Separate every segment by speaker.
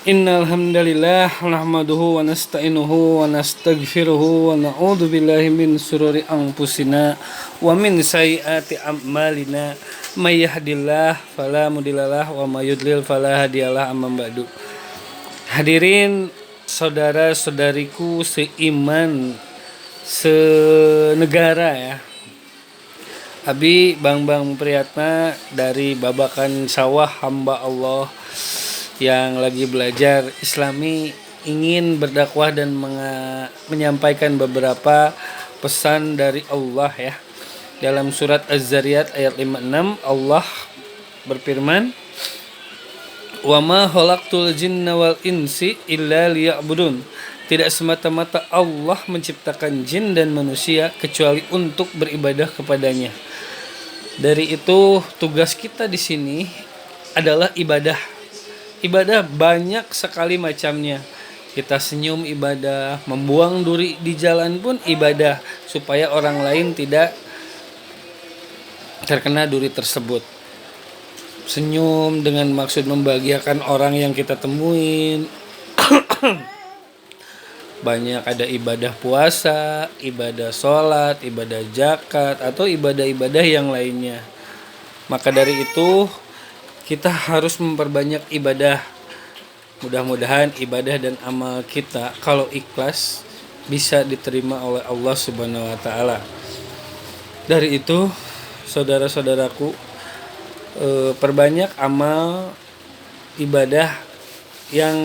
Speaker 1: Innal hamdalillah nahmaduhu wa nasta'inuhu wa nastaghfiruhu wa na'udzu billahi min shururi anfusina wa min sayyiati a'malina may yahdihillahu fala mudhillalah wa may yudlil fala hadiyalah amma ba'du. Hadirin saudara-saudariku seiman senegara ya. Abi Bang Priyatna dari Babakan Sawah hamba Allah yang lagi belajar Islami ingin berdakwah dan menyampaikan beberapa pesan dari Allah ya. Dalam surat Az-Zariyat ayat 56 Allah berfirman, "Wa ma khalaqtul jinna wal insi illa liya'budun." Tidak semata-mata Allah menciptakan jin dan manusia kecuali untuk beribadah kepadanya. Dari itu tugas kita di sini adalah ibadah. Ibadah banyak sekali macamnya. Kita senyum ibadah, membuang duri di jalan pun ibadah supaya orang lain tidak terkena duri tersebut. Senyum dengan maksud membahagiakan orang yang kita temuin. Banyak ada ibadah puasa, ibadah sholat, ibadah zakat, atau ibadah-ibadah yang lainnya. Maka dari itu kita harus memperbanyak ibadah. Mudah-mudahan ibadah dan amal kita kalau ikhlas bisa diterima oleh Allah Subhanahu wa taala. Dari itu, saudara-saudaraku, perbanyak amal ibadah yang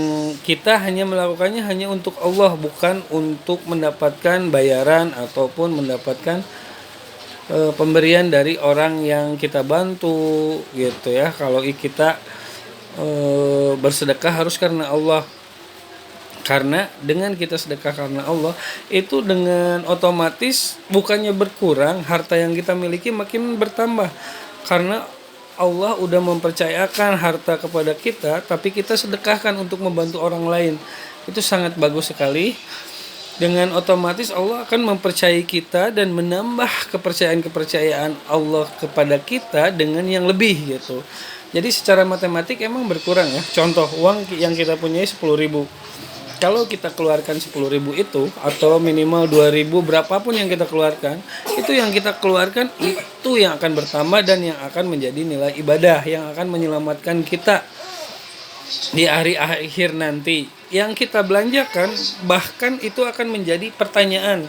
Speaker 1: kita hanya melakukannya hanya untuk Allah, bukan untuk mendapatkan bayaran ataupun mendapatkan pemberian dari orang yang kita bantu gitu ya. Kalau kita bersedekah harus karena Allah, karena dengan kita sedekah karena Allah itu dengan otomatis bukannya berkurang, harta yang kita miliki makin bertambah karena Allah udah mempercayakan harta kepada kita, tapi kita sedekahkan untuk membantu orang lain. Itu sangat bagus sekali. Dengan otomatis Allah akan mempercayai kita dan menambah kepercayaan Allah kepada kita dengan yang lebih gitu. Jadi secara matematik emang berkurang ya. Contoh, uang yang kita punyai 10.000. Kalau kita keluarkan 10.000 itu atau minimal 2.000, berapapun yang kita keluarkan, itu yang kita keluarkan itu yang akan bertambah dan yang akan menjadi nilai ibadah yang akan menyelamatkan kita di hari akhir nanti. Yang kita belanjakan bahkan itu akan menjadi pertanyaan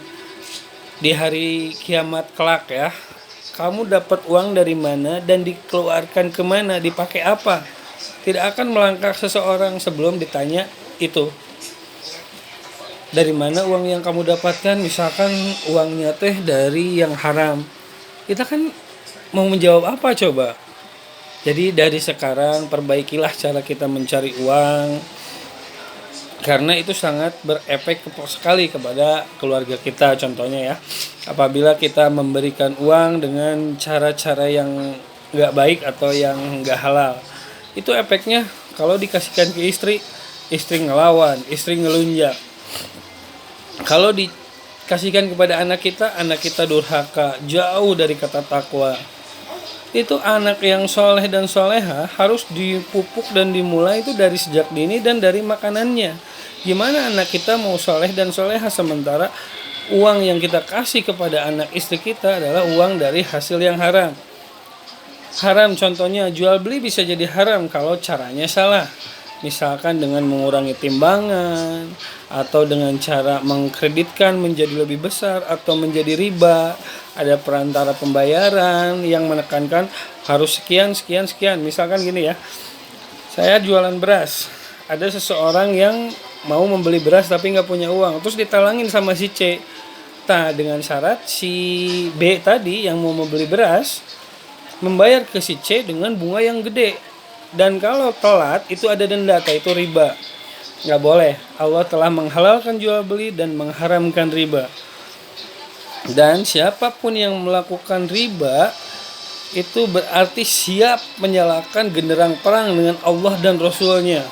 Speaker 1: di hari kiamat kelak ya. Kamu dapat uang dari mana dan dikeluarkan kemana, dipakai apa? Tidak akan melangkah seseorang sebelum ditanya itu. Dari mana uang yang kamu dapatkan? Misalkan uangnya teh dari yang haram. Kita kan mau menjawab apa coba? Jadi dari sekarang perbaikilah cara kita mencari uang, karena itu sangat berefek sekali kepada keluarga kita. Contohnya ya, apabila kita memberikan uang dengan cara-cara yang gak baik atau yang gak halal, itu efeknya kalau dikasihkan ke istri, istri ngelawan, istri ngelunjak. Kalau dikasihkan kepada anak kita durhaka, jauh dari kata takwa. Itu anak yang soleh dan soleha harus dipupuk dan dimulai itu dari sejak dini dan dari makanannya. Gimana anak kita mau soleh dan soleha sementara uang yang kita kasih kepada anak istri kita adalah uang dari hasil yang haram. Haram contohnya jual beli bisa jadi haram kalau caranya salah. Misalkan dengan mengurangi timbangan atau dengan cara mengkreditkan menjadi lebih besar atau menjadi riba. Ada perantara pembayaran yang menekankan harus sekian. Misalkan gini ya, saya jualan beras, ada seseorang yang mau membeli beras tapi nggak punya uang, terus ditalangin sama si C. Dengan syarat si B tadi yang mau membeli beras membayar ke si C dengan bunga yang gede. Dan kalau telat itu ada denda, itu riba. Nggak boleh. Allah telah menghalalkan jual beli dan mengharamkan riba. Dan siapapun yang melakukan riba itu berarti siap menyalakan genderang perang dengan Allah dan Rasulnya.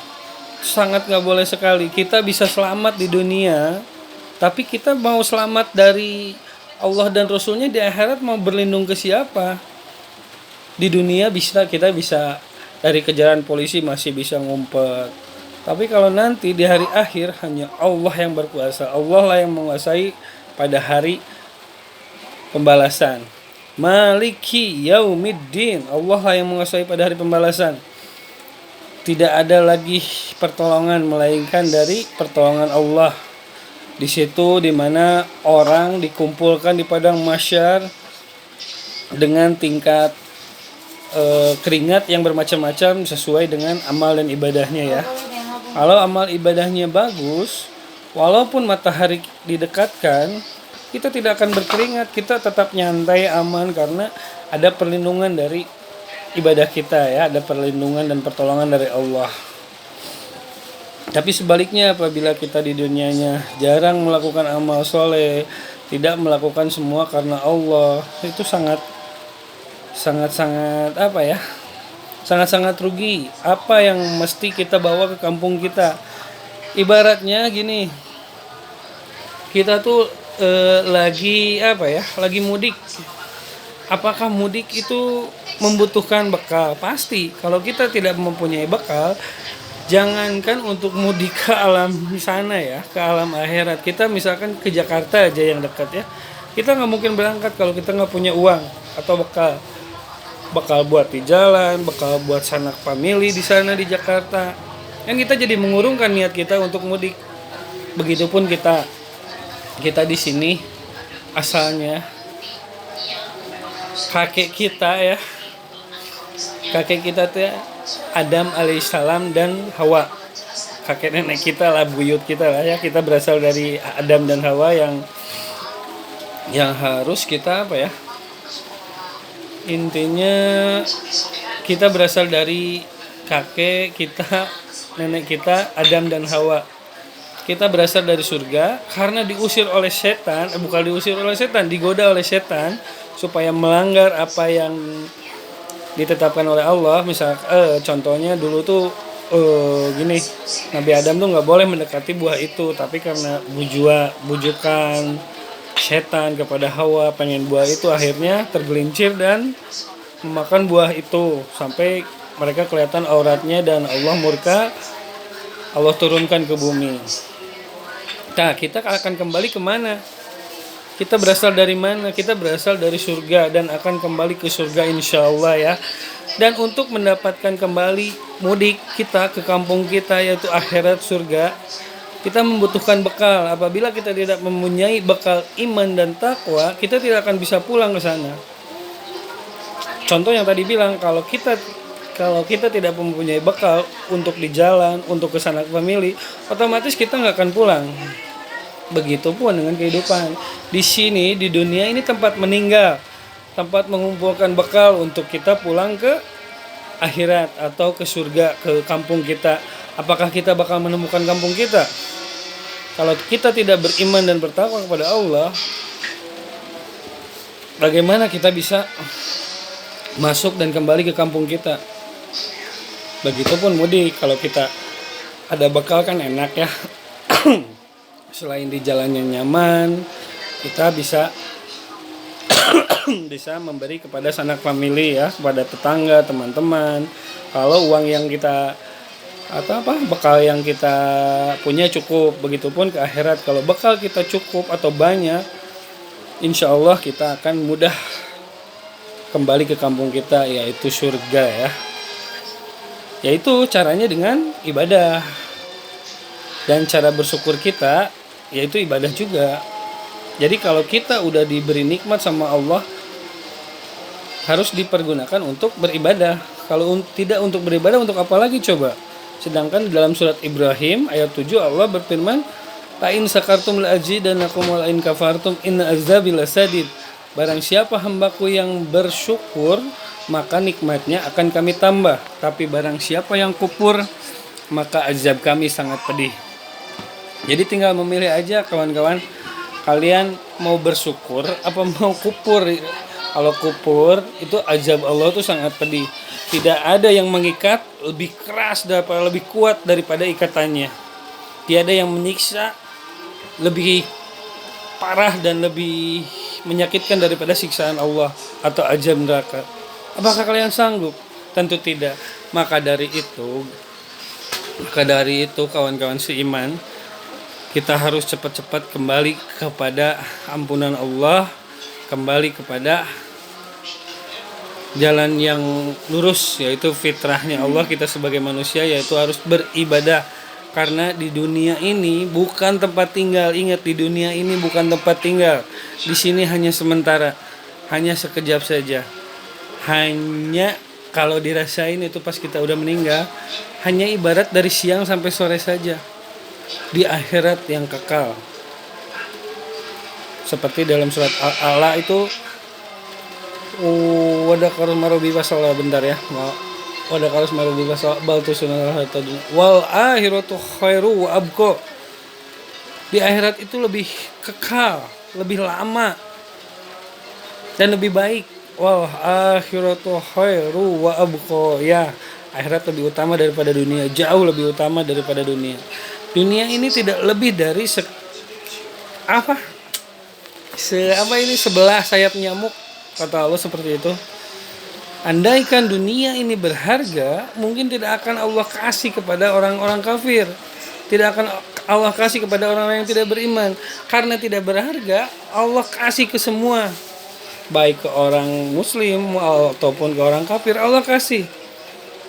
Speaker 1: Sangat nggak boleh sekali. Kita bisa selamat di dunia, tapi kita mau selamat dari Allah dan Rasulnya di akhirat mau berlindung ke siapa? Di dunia kita bisa dari kejaran polisi masih bisa ngumpet, Tapi kalau nanti di hari akhir hanya Allah yang berkuasa, Allah lah yang menguasai pada hari pembalasan. Maliki yaumiddin, Allah lah yang menguasai pada hari pembalasan. Tidak ada lagi pertolongan melainkan dari pertolongan Allah. Di situ dimana orang dikumpulkan di padang mahsyar dengan tingkat keringat yang bermacam-macam sesuai dengan amal dan ibadahnya ya. Kalau amal ibadahnya bagus, walaupun matahari didekatkan, kita tidak akan berkeringat, kita tetap nyantai, aman karena ada perlindungan dari ibadah kita ya, ada perlindungan dan pertolongan dari Allah. Tapi sebaliknya, apabila kita di dunianya jarang melakukan amal soleh, tidak melakukan semua karena Allah, itu sangat apa ya, sangat rugi. Apa yang mesti kita bawa ke kampung kita? Ibaratnya gini, kita tuh lagi apa ya, lagi mudik. Apakah mudik itu membutuhkan bekal? Pasti. Kalau kita tidak mempunyai bekal, jangankan untuk mudik ke alam sana ya, ke alam akhirat. Kita misalkan ke Jakarta aja yang dekat ya, kita nggak mungkin berangkat kalau kita nggak punya uang atau bekal. Bekal buat di jalan, bekal buat sanak famili di sana di Jakarta. Kan kita jadi mengurungkan niat kita untuk mudik. Begitupun kita di sini asalnya kakek kita tuh ya, Adam alaihissalam dan Hawa. Kakek nenek kita lah, buyut kita lah ya. Kita berasal dari Adam dan Hawa yang harus kita apa ya? Intinya kita berasal dari kakek kita, nenek kita, Adam dan Hawa. Kita berasal dari surga karena diusir oleh setan, digoda oleh setan supaya melanggar apa yang ditetapkan oleh Allah. Misal contohnya dulu tuh gini, Nabi Adam tuh nggak boleh mendekati buah itu, tapi karena bujukan setan kepada Hawa pengen buah itu, akhirnya tergelincir dan memakan buah itu sampai mereka kelihatan auratnya dan Allah murka, Allah turunkan ke bumi. Nah, kita akan kembali kemana? Kita berasal dari mana? Kita berasal dari surga dan akan kembali ke surga insya Allah ya. Dan untuk mendapatkan kembali mudik kita ke kampung kita yaitu akhirat surga, kita membutuhkan bekal. Apabila kita tidak mempunyai bekal iman dan takwa, kita tidak akan bisa pulang ke sana. Contoh yang tadi bilang, kalau kita tidak mempunyai bekal untuk di jalan, untuk ke sanak famili, otomatis kita nggak akan pulang. Begitupun dengan kehidupan. Di sini, di dunia ini tempat meninggal, tempat mengumpulkan bekal untuk kita pulang ke akhirat atau ke surga, ke kampung kita. Apakah kita bakal menemukan kampung kita? Kalau kita tidak beriman dan bertakwa kepada Allah, bagaimana kita bisa masuk dan kembali ke kampung kita? Begitupun mudik, kalau kita ada bekal kan enak ya. Selain di jalan yang nyaman, kita bisa memberi kepada sanak famili ya, kepada tetangga, teman-teman. Kalau uang yang kita bekal yang kita punya cukup. Begitupun ke akhirat, kalau bekal kita cukup atau banyak, insya Allah kita akan mudah kembali ke kampung kita, yaitu surga ya. Yaitu caranya dengan ibadah. Dan cara bersyukur kita yaitu ibadah juga. Jadi kalau kita udah diberi nikmat sama Allah, harus dipergunakan untuk beribadah. Kalau tidak untuk beribadah, untuk apa lagi coba? Sedangkan dalam surat Ibrahim ayat 7 Allah berfirman, "La in sakartum la azidanakum wa la in kafartum inna azabi lasadid." Barang siapa hambaku yang bersyukur, maka nikmatnya akan kami tambah. Tapi barang siapa yang kufur, maka azab kami sangat pedih. Jadi tinggal memilih aja kawan-kawan, kalian mau bersyukur apa mau kufur. Kalau kufur itu azab Allah itu sangat pedih. Tidak ada yang mengikat lebih keras daripada, lebih kuat daripada ikatannya. Tiada yang menyiksa lebih parah dan lebih menyakitkan daripada siksaan Allah atau azab neraka. Apakah kalian sanggup? Tentu tidak. Maka dari itu, Maka dari itu kawan-kawan seiman, kita harus cepat-cepat kembali kepada ampunan Allah, kembali kepada jalan yang lurus, yaitu fitrahnya Allah kita sebagai manusia, yaitu harus beribadah. Karena di dunia ini bukan tempat tinggal. Ingat, di dunia ini bukan tempat tinggal. Di sini hanya sementara, hanya sekejap saja. Hanya kalau dirasain itu pas kita udah meninggal, hanya ibarat dari siang sampai sore saja. Di akhirat yang kekal. Seperti dalam surat Al-A'la itu, wadakar marobi pasalah, bentar ya. Wadakar marobi pasalah baltu sunal wal akhiratu khairu wa abqa. Di akhirat itu lebih kekal, lebih lama, dan lebih baik. Wal akhiratu khairu wa abqa. Ya, akhirat lebih utama daripada dunia, jauh lebih utama daripada dunia. Dunia ini tidak lebih dari sebelah sayap nyamuk, kata Allah seperti itu. Andaikan dunia ini berharga, mungkin tidak akan Allah kasih kepada orang-orang kafir, tidak akan Allah kasih kepada orang-orang yang tidak beriman. Karena tidak berharga, Allah kasih ke semua, baik ke orang muslim ataupun ke orang kafir, Allah kasih.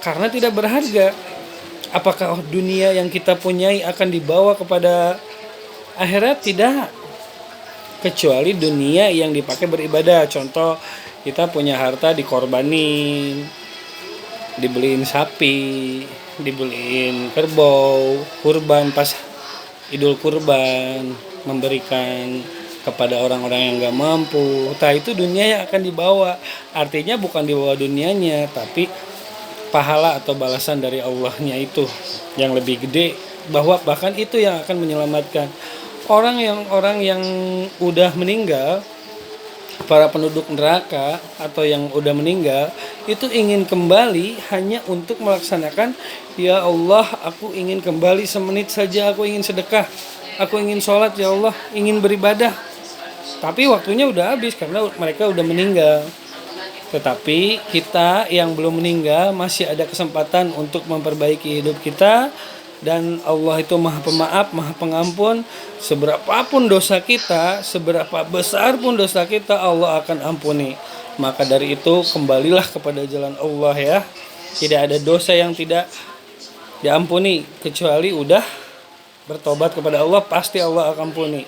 Speaker 1: Karena tidak berharga. Apakah dunia yang kita punyai akan dibawa kepada akhirat? Tidak. Kecuali dunia yang dipakai beribadah. Contoh, kita punya harta dikorbanin, dibeliin sapi, dibeliin kerbau, kurban pas Idul Kurban, memberikan kepada orang-orang yang gak mampu. Itu dunia yang akan dibawa. Artinya bukan dibawa dunianya, tapi pahala atau balasan dari Allahnya itu yang lebih gede, bahwa bahkan itu yang akan menyelamatkan orang yang udah meninggal. Para penduduk neraka atau yang udah meninggal itu ingin kembali hanya untuk melaksanakan, ya Allah, aku ingin kembali semenit saja, aku ingin sedekah, aku ingin sholat, ya Allah, ingin beribadah. Tapi waktunya udah habis karena mereka udah meninggal. Tetapi kita yang belum meninggal masih ada kesempatan untuk memperbaiki hidup kita. Dan Allah itu maha pemaaf, maha pengampun. Seberapapun dosa kita, seberapa besar pun dosa kita, Allah akan ampuni. Maka dari itu kembalilah kepada jalan Allah ya. Tidak ada dosa yang tidak diampuni, kecuali udah bertobat kepada Allah, pasti Allah akan ampuni.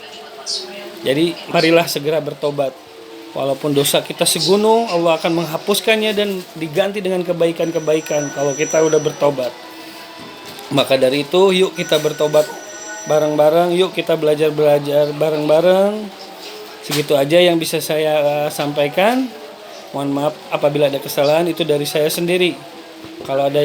Speaker 1: Jadi marilah segera bertobat. Walaupun dosa kita segunung, Allah akan menghapuskannya dan diganti dengan kebaikan-kebaikan kalau kita udah bertobat. Maka dari itu, yuk kita bertobat bareng-bareng, yuk kita belajar bareng-bareng. Segitu aja yang bisa saya sampaikan. Mohon maaf apabila ada kesalahan, itu dari saya sendiri. Kalau ada